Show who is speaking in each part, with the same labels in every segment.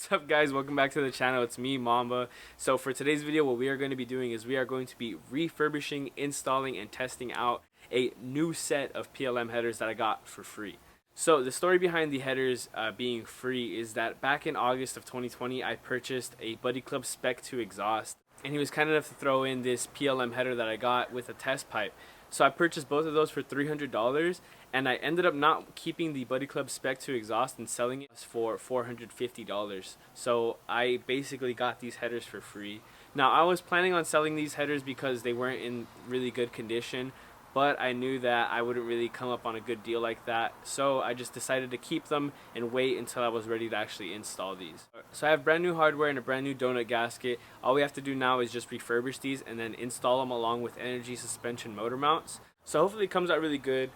Speaker 1: What's up guys, welcome back to the channel. It's me, Mamba. So for today's video, what we are going to be doing is we are going to be refurbishing, installing, and testing out a new set of PLM headers that I got for free. So the story behind the headers being free is that back in August of 2020, I purchased a Buddy Club Spec 2 exhaust, and he was kind enough to throw in this PLM header that I got with a test pipe. So I purchased both of those for $300, and I ended up not keeping the Buddy Club Spec 2 exhaust and selling it for $450. So I basically got these headers for free. Now I was planning on selling these headers because they weren't in really good condition, but I knew that I wouldn't really come up on a good deal like that, so I just decided to keep them and wait until I was ready to actually install these. So I have brand new hardware and a brand new donut gasket. All we have to do now is just refurbish these and then install them along with energy suspension motor mounts. So hopefully it comes out really good.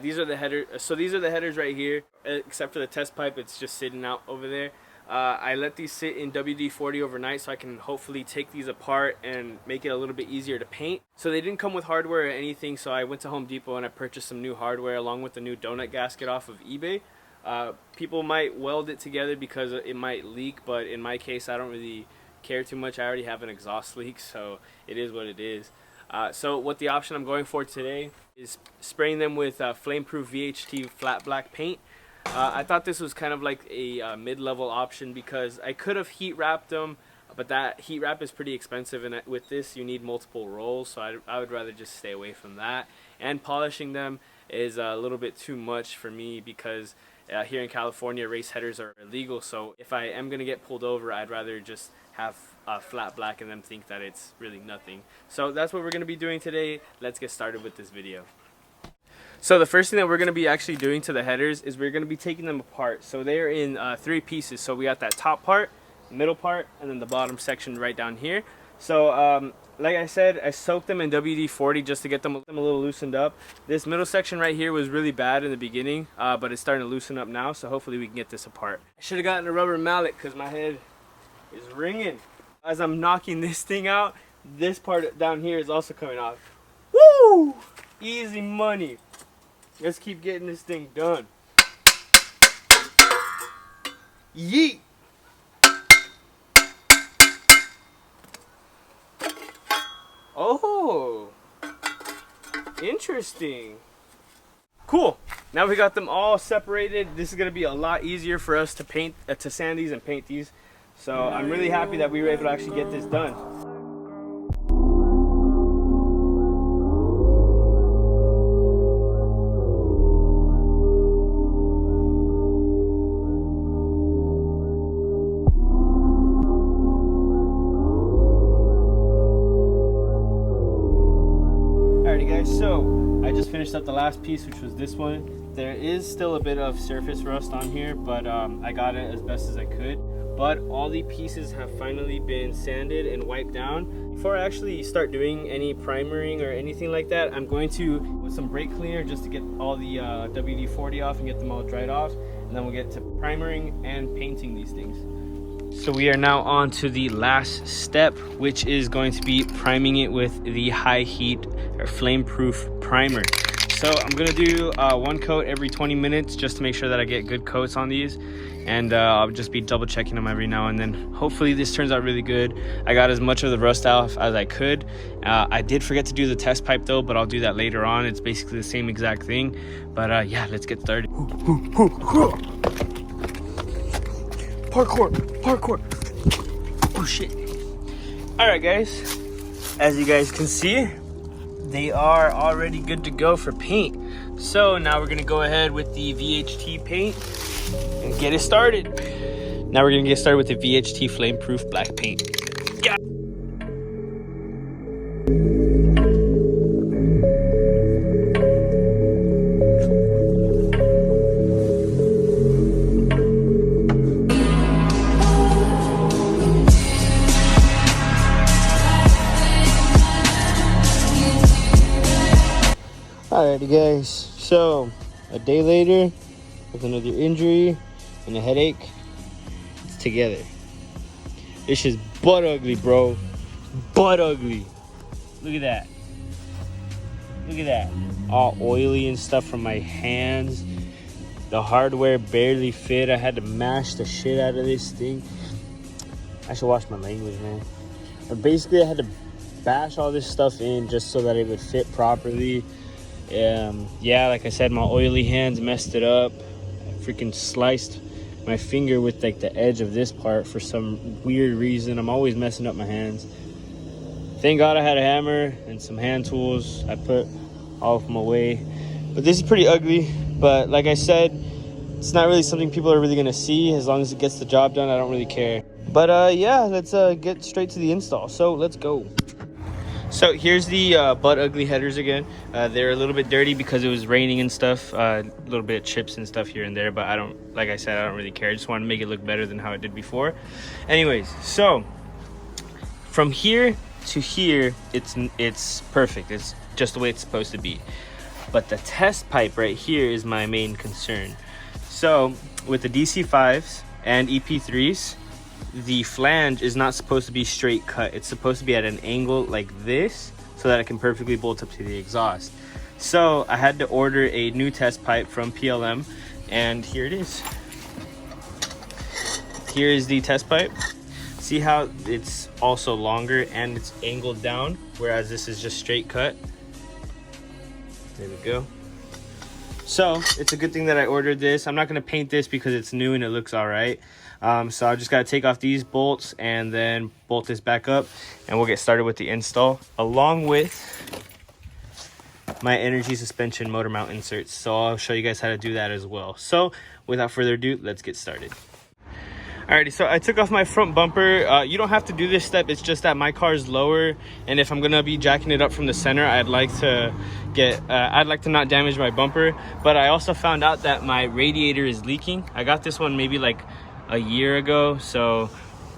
Speaker 1: These are the headers. So these are the headers right here, except for the test pipe. It's just sitting out over there. I let these sit in WD-40 overnight so I can hopefully take these apart and make it a little bit easier to paint. So they didn't come with hardware or anything, so I went to Home Depot and I purchased some new hardware along with the new donut gasket off of eBay. People might weld it together because it might leak, but in my case I don't really care too much. I already have an exhaust leak, so it is what it is. So what the option I'm going for today is spraying them with flame-proof VHT flat black paint. I thought this was kind of like a mid-level option because I could have heat wrapped them, but that heat wrap is pretty expensive, and with this you need multiple rolls, so I would rather just stay away from that. And polishing them is a little bit too much for me because here in California race headers are illegal, so if I am going to get pulled over, I'd rather just have flat black and then think that it's really nothing. So that's what we're going to be doing today. Let's get started with this video. So the first thing that we're going to be actually doing to the headers is we're going to be taking them apart. So they're in 3 pieces. So we got that top part, middle part, and then the bottom section right down here. So like I said, I soaked them in WD-40 just to get them a little loosened up. This middle section right here was really bad in the beginning, but it's starting to loosen up now, so hopefully we can get this apart. I should have gotten a rubber mallet because my head is ringing. As I'm knocking this thing out, this part down here is also coming off. Woo! Easy money. Let's keep getting this thing done. Yeet! Oh! Interesting. Cool. Now we got them all separated. This is going to be a lot easier for us to paint, to sand these and paint these. So I'm really happy that we were able to actually get this done. Alrighty guys, so I just finished up the last piece, which was this one. There is still a bit of surface rust on here, but I got it as best as I could. But all the pieces have finally been sanded and wiped down. Before I actually start doing any primering or anything like that, I'm going to put some brake cleaner just to get all the WD-40 off and get them all dried off, and then we'll get to primering and painting these things. So we are now on to the last step, which is going to be priming it with the high heat or flame proof primer. So I'm gonna do 1 coat every 20 minutes just to make sure that I get good coats on these, and I'll just be double checking them every now and then. Hopefully this turns out really good. I got as much of the rust off as I could. I did forget to do the test pipe though, but I'll do that later on. It's basically the same exact thing, but yeah, let's get started. Parkour. Oh shit. Alright guys, as you guys can see, they are already good to go for paint. So now we're gonna go ahead with the VHT paint and get it started. Now we're gonna get started with the VHT flame proof black paint. Yeah. Alrighty guys, so a day later with another injury and a headache, it's together. This is butt ugly, bro. Butt ugly. Look at that. Look at that. All oily and stuff from my hands. The hardware barely fit. I had to mash the shit out of this thing. I should watch my language, man. But basically, I had to bash all this stuff in just so that it would fit properly. Yeah, like I said, my oily hands messed it up. I freaking sliced my finger with like the edge of this part for some weird reason. I'm always messing up my hands. Thank God I had a hammer and some hand tools. I put all of them away. But this is pretty ugly. But like I said, it's not really something people are really gonna see. As long as it gets the job done, I don't really care. But yeah, let's get straight to the install. So let's go. So here's the butt ugly headers again. They're a little bit dirty because it was raining and stuff. A little bit of chips and stuff here and there, but like I said, I don't really care. I just want to make it look better than how it did before. Anyways, so from here to here, it's perfect. It's just the way it's supposed to be. But the test pipe right here is my main concern. So with the DC5s and EP3s, the flange is not supposed to be straight cut. It's supposed to be at an angle like this so that it can perfectly bolt up to the exhaust. So I had to order a new test pipe from PLM, and here it is. Here is the test pipe. See how it's also longer and it's angled down, whereas this is just straight cut. There we go. So it's a good thing that I ordered this. I'm not going to paint this because it's new and it looks all right. So I just got to take off these bolts and then bolt this back up, and we'll get started with the install along with my energy suspension motor mount inserts. So I'll show you guys how to do that as well. So without further ado, let's get started. Alrighty, so I took off my front bumper. You don't have to do this step. It's just that my car is lower, and if I'm gonna be jacking it up from the center, I'd like to not damage my bumper. But I also found out that my radiator is leaking. I got this one maybe like a year ago, so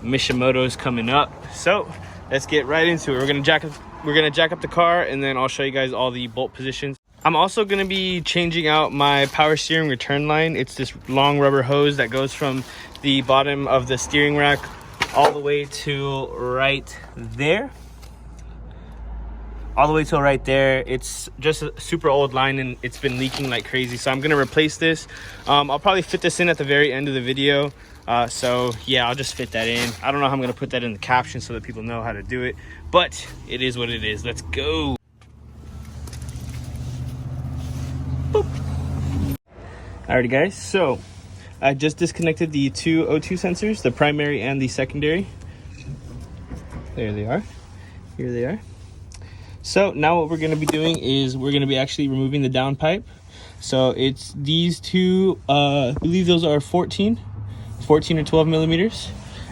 Speaker 1: Mishimoto's coming up. So let's get right into it. We're gonna jack up the car, and then I'll show you guys all the bolt positions. I'm also gonna be changing out my power steering return line. It's this long rubber hose that goes from the bottom of the steering rack all the way to right there. All the way till right there. It's just a super old line and it's been leaking like crazy, so I'm gonna replace this. I'll probably fit this in at the very end of the video. So yeah, I'll just fit that in. I don't know how I'm gonna put that in the caption so that people know how to do it, but it is what it is. Let's go. Boop. Alrighty guys, so I just disconnected the two O2 sensors, the primary and the secondary. There they are. Here they are. So now what we're going to be doing is we're going to be actually removing the downpipe. So it's these two, I believe those are 14 or 12 millimeters.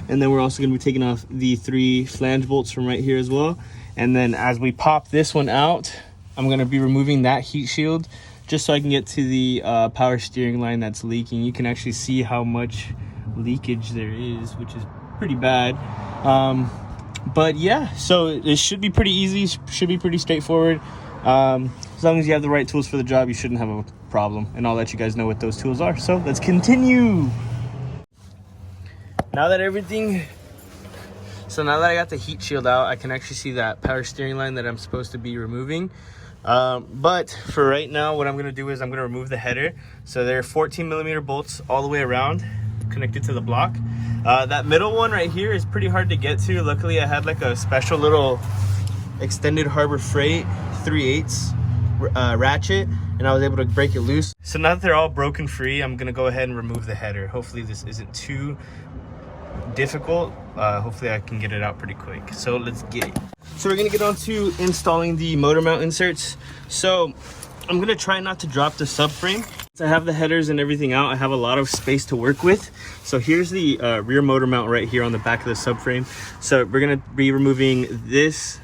Speaker 1: And then we're also going to be taking off the 3 flange bolts from right here as well. And then as we pop this one out, I'm going to be removing that heat shield just so I can get to the power steering line that's leaking. You can actually see how much leakage there is, which is pretty bad. But yeah, so it should be pretty easy, should be pretty straightforward. As long as you have the right tools for the job, you shouldn't have a problem. And I'll let you guys know what those tools are. So let's continue. Now that I got the heat shield out, I can actually see that power steering line that I'm supposed to be removing. But for right now, what I'm going to do is I'm going to remove the header. So there are 14 millimeter bolts all the way around connected to the block. That middle one right here is pretty hard to get to. Luckily, I had like a special little extended Harbor Freight 3/8 ratchet, and I was able to break it loose. So now that they're all broken free, I'm going to go ahead and remove the header. Hopefully this isn't too difficult. Hopefully I can get it out pretty quick. So let's get it. So we're gonna get on to installing the motor mount inserts. So I'm gonna try not to drop the subframe. Since I have the headers and everything out, I have a lot of space to work with. So here's the rear motor mount right here on the back of the subframe. So we're gonna be removing this,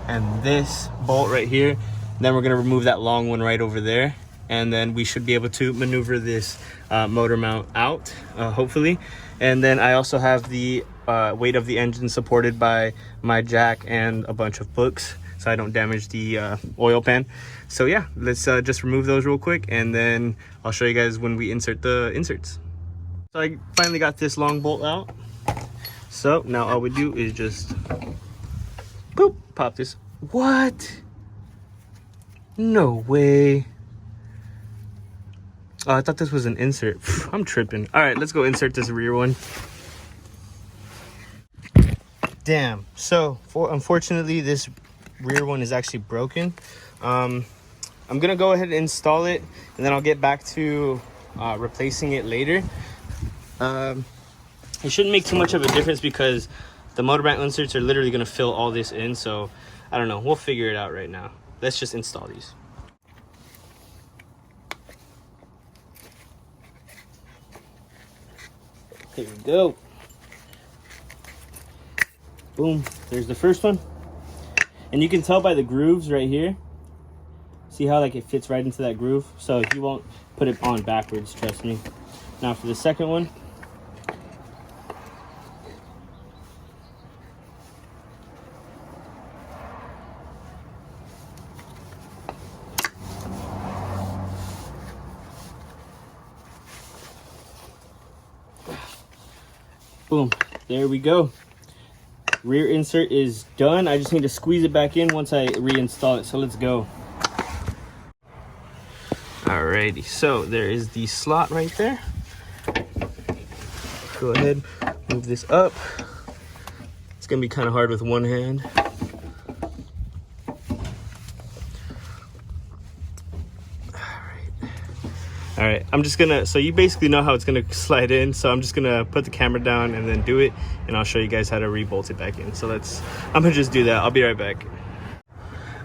Speaker 1: and this bolt right here. Then we're gonna remove that long one right over there. And then we should be able to maneuver this motor mount out, hopefully. And then I also have the weight of the engine supported by my jack and a bunch of books, so I don't damage the oil pan. So yeah, let's just remove those real quick, and then I'll show you guys when we insert the inserts. So I finally got this long bolt out. So now all we do is just boop, pop this. What? No way. Oh, I thought this was an insert. I'm tripping. All right, let's go insert this rear one. Damn. So, unfortunately, this rear one is actually broken. I'm gonna go ahead and install it, and then I'll get back to replacing it later. It shouldn't make too much of a difference because the motor mount inserts are literally gonna fill all this in. So, I don't know. We'll figure it out right now. Let's just install these. Here we go. Boom, there's the first one. And you can tell by the grooves right here. See how like it fits right into that groove? So you won't put it on backwards, trust me. Now for the second one. Boom, there we go. Rear insert is done. I just need to squeeze it back in once I reinstall it. So let's go. Alrighty, so there is the slot right there. Go ahead, move this up. It's gonna be kind of hard with one hand. All right, I'm just gonna, so you basically know how it's gonna slide in, so I'm just gonna put the camera down and then do it, and I'll show you guys how to re-bolt it back in. So I'm gonna just do that. I'll be right back.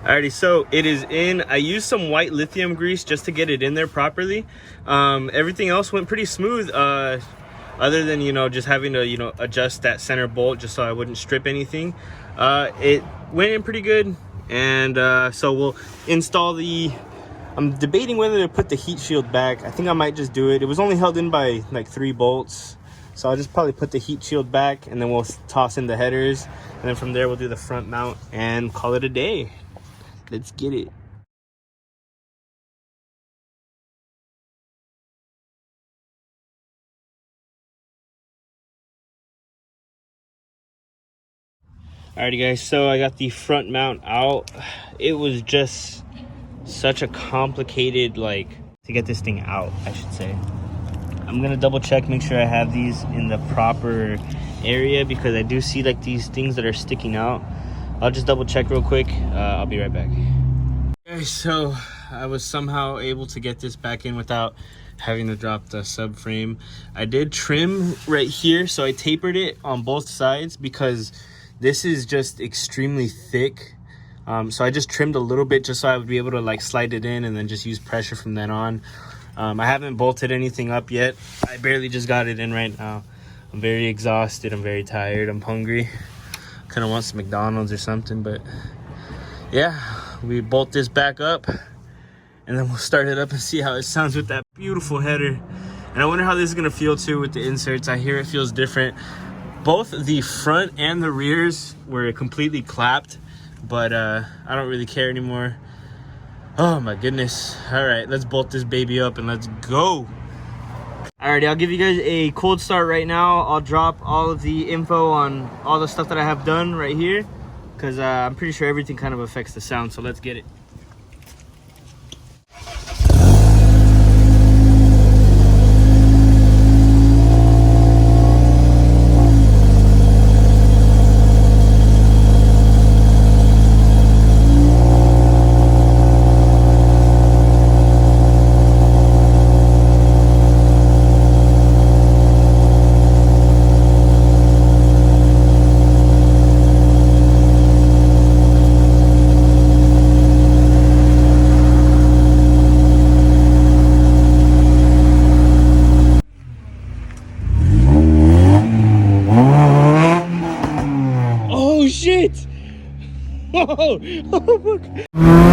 Speaker 1: Alrighty, so it is in. I used some white lithium grease just to get it in there properly. Everything else went pretty smooth, other than, just having to, adjust that center bolt just so I wouldn't strip anything. It went in pretty good, and so we'll install the, I'm debating whether to put the heat shield back. I think I might just do it. It was only held in by like 3 bolts. So I'll just probably put the heat shield back, and then we'll toss in the headers. And then from there, we'll do the front mount and call it a day. Let's get it. Alrighty guys, so I got the front mount out. It was just such a complicated, to get this thing out, I should say. I'm gonna double check, make sure I have these in the proper area, because I do see these things that are sticking out. I'll just double check real quick. I'll be right back. Okay, so I was somehow able to get this back in without having to drop the subframe. I did trim right here, so I tapered it on both sides because this is just extremely thick. So I just trimmed a little bit just so I would be able to slide it in and then just use pressure from then on. I haven't bolted anything up yet. I barely just got it in right now. I'm very exhausted. I'm very tired. I'm hungry. Kind of want some McDonald's or something, but yeah, we bolt this back up and then we'll start it up and see how it sounds with that beautiful header. And I wonder how this is gonna feel too with the inserts. I hear it feels different. Both the front and the rears were completely clapped, but I don't really care anymore. Oh my goodness. All right, let's bolt this baby up and let's go. Alrighty, I'll give you guys a cold start right now. I'll drop all of the info on all the stuff that I have done right here, because I'm pretty sure everything kind of affects the sound, so let's get it. Oh shit! Whoa! Oh,